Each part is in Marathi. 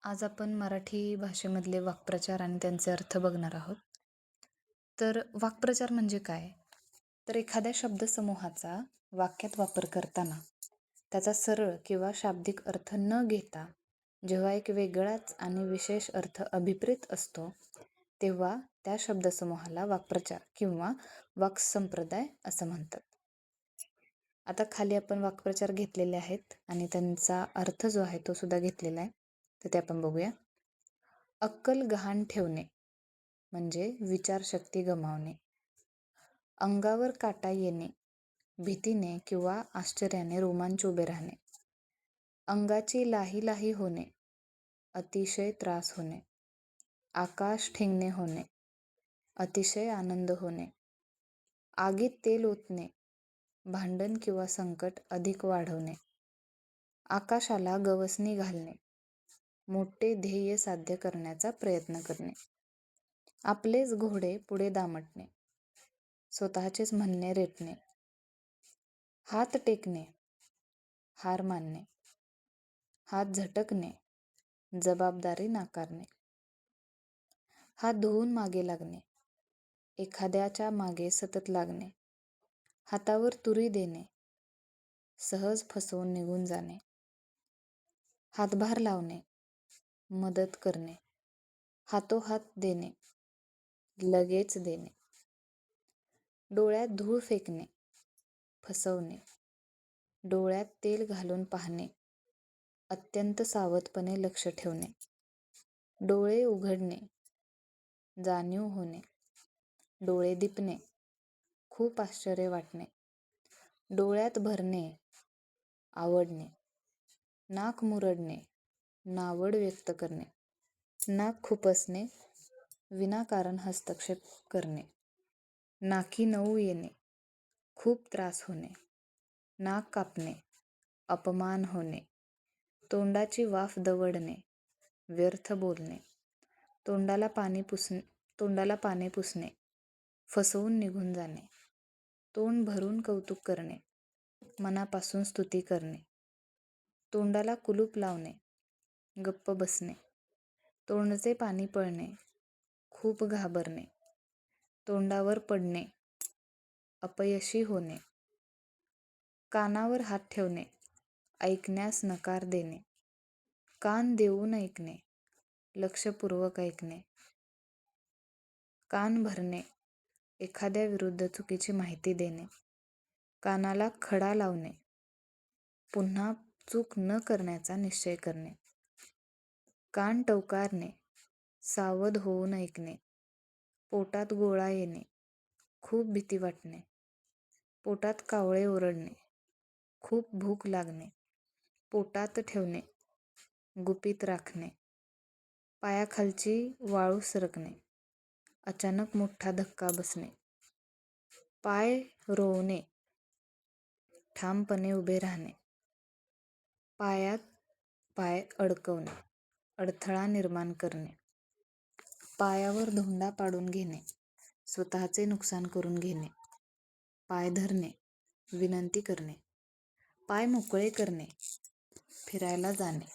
आज आपण मराठी भाषेमधले वाक्प्रचार आणि त्यांचे अर्थ बघणार आहोत. तर वाक्प्रचार म्हणजे काय? तर एखाद्या शब्दसमूहाचा वाक्यात वापर करताना त्याचा सरळ किंवा शाब्दिक अर्थ न घेता जेव्हा एक वेगळाच आणि विशेष अर्थ अभिप्रेत असतो, तेव्हा त्या शब्दसमूहाला वाक्प्रचार किंवा वाक्संप्रदाय असं म्हणतात. आता खाली आपण वाक्प्रचार घेतलेले आहेत आणि त्यांचा अर्थ जो आहे तो सुद्धा घेतलेला आहे. तर ते आपण बघूया. अक्कल गहाण ठेवणे म्हणजे विचारशक्ती गमावणे. अंगावर काटा येणे, भीतीने किंवा आश्चर्याने रोमांच उभे राहणे. अंगाची लाही लाही होणे, अतिशय त्रास होणे. आकाश ठेंगणे होणे, अतिशय आनंद होणे. आगीत तेल ओतणे, भांडण किंवा संकट अधिक वाढवणे. आकाशाला गवसणी घालणे, मोठे ध्येय साध्य करण्याचा प्रयत्न करणे. आपलेच घोडे पुढे दामटणे, स्वतःचेच म्हणणे रेटणे. हात टेकणे, हार मानणे. हात झटकणे, जबाबदारी नाकारणे. हात धुवून मागे लागणे, एखाद्याच्या मागे सतत लागणे. हातावर तुरी देणे, सहज फसवून निघून जाणे. हातभार लावणे, मदत करणे. हातोहात देणे, लगेच देणे. डोळ्यात धूळ फेकणे, फसवणे. डोळ्यात तेल घालून पाहणे, अत्यंत सावधपणे लक्ष ठेवणे. डोळे उघडणे, जाणीव होणे. डोळे दिपणे, खूप आश्चर्य वाटणे. डोळ्यात भरणे, आवडणे. नाक मुरडणे, नावड व्यक्त करणे. नाक खुपसणे, विनाकारण हस्तक्षेप करणे. नाकी नऊ येणे, खूप त्रास होणे. नाक कापणे, अपमान होणे. तोंडाची वाफ दवडणे, व्यर्थ बोलणे. तोंडाला पाने पुसणे, फसवून निघून जाणे. तोंड भरून कौतुक करणे, मनापासून स्तुती करणे. तोंडाला कुलूप लावणे, गप्प बसणे. तोंडचे पाणी पळणे, खूप घाबरणे. तोंडावर पडणे, अपयशी होणे. कानावर हात ठेवणे, ऐकण्यास नकार देणे. कान देऊन ऐकणे, लक्षपूर्वक ऐकणे. कान भरणे, एखाद्या विरुद्ध चुकीची माहिती देणे. कानाला खडा लावणे, पुन्हा चूक न करण्याचा निश्चय करणे. कान टवकारणे, सावध होऊन ऐकणे. पोटात गोळा येणे, खूप भीती वाटणे. पोटात कावळे ओरडणे, खूप भूक लागणे. पोटात ठेवणे, गुपित राखणे. पायाखालची वाळू सरकणे, अचानक मोठा धक्का बसणे. पाय रोवणे, ठामपणे उभे राहणे. पायात पाय अडकवणे, अडथळा निर्माण करणे. पायावर धोंडा पाडून घेणे, स्वतःचे नुकसान करून घेणे. पाय धरणे, विनंती करणे. पाय मोकळे करणे, फिरायला जाणे.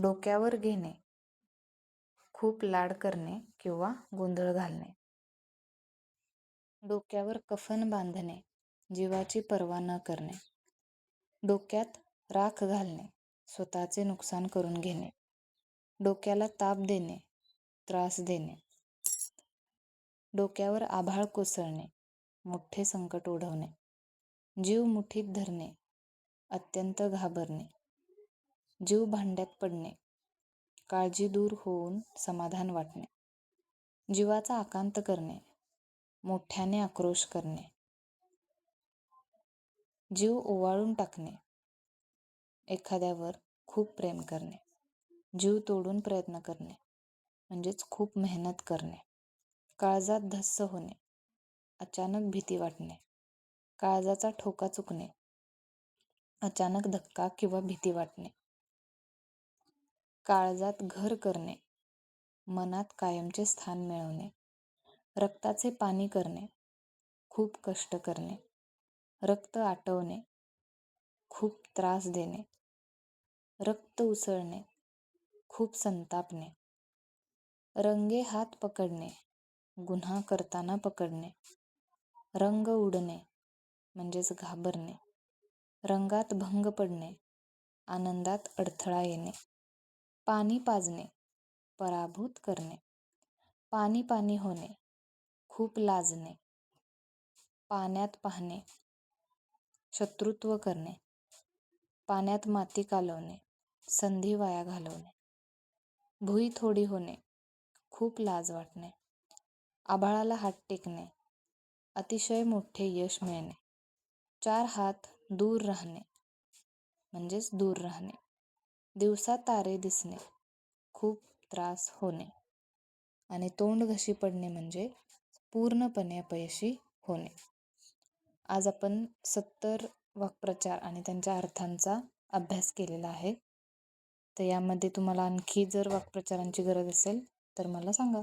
डोक्यावर घेणे, खूप लाड करणे किंवा गोंधळ घालणे. डोक्यावर कफन बांधणे, जीवाची पर्वा न करणे. डोक्यात राख घालणे, स्वतःचे नुकसान करून घेणे. डोक्याला ताप देणे, त्रास देणे. डोक्यावर आभाळ कोसळणे, मोठे संकट ओढवणे. जीव मुठीत धरणे, अत्यंत घाबरणे. जीव भांड्यात पडणे, काळजी दूर होऊन समाधान वाटणे. जीवाचा आकांत करणे, मोठ्याने आक्रोश करणे. जीव ओवाळून टाकणे, एखाद्यावर खूप प्रेम करणे. जीव तोडून प्रयत्न करणे, म्हणजेच खूप मेहनत करणे. काळजात धस्स होणे, अचानक भीती वाटणे. काळजाचा ठोका चुकणे, अचानक धक्का किंवा भीती वाटणे. काळजात घर करणे, मनात कायमचे स्थान मिळवणे. रक्ताचे पाणी करणे, खूप कष्ट करणे. रक्त आटवणे, खूप त्रास देणे. रक्त उसळणे, खूप संतापणे. रंगे हात पकडणे, गुन्हा करताना पकडणे. रंग उडणे म्हणजेच घाबरणे. रंगात भंग पडणे, आनंदात अडथळा येणे. पाणी पाजणे, पराभूत करणे. पाणी पाणी होणे, खूप लाजणे. पाण्यात पाहणे, शत्रुत्व करणे. पाण्यात माती कालवणे, संधी वाया घालवणे. भुई थोडी होणे, खूप लाज वाटणे. आभाळाला हात टेकणे, अतिशय मोठे यश मिळणे. 4 हात दूर राहणे म्हणजेच दूर राहणे. दिवसा तारे दिसणे, खूप त्रास होणे. आणि तोंड घशी पडणे म्हणजे पूर्णपणे अपयशी होणे. आज आपण 70 वाक्प्रचार आणि त्यांच्या अर्थांचा अभ्यास केलेला आहे. तर यामध्ये तुम्हाला आणखी जर वाक्प्रचारांची गरज असेल तर मला सांगा.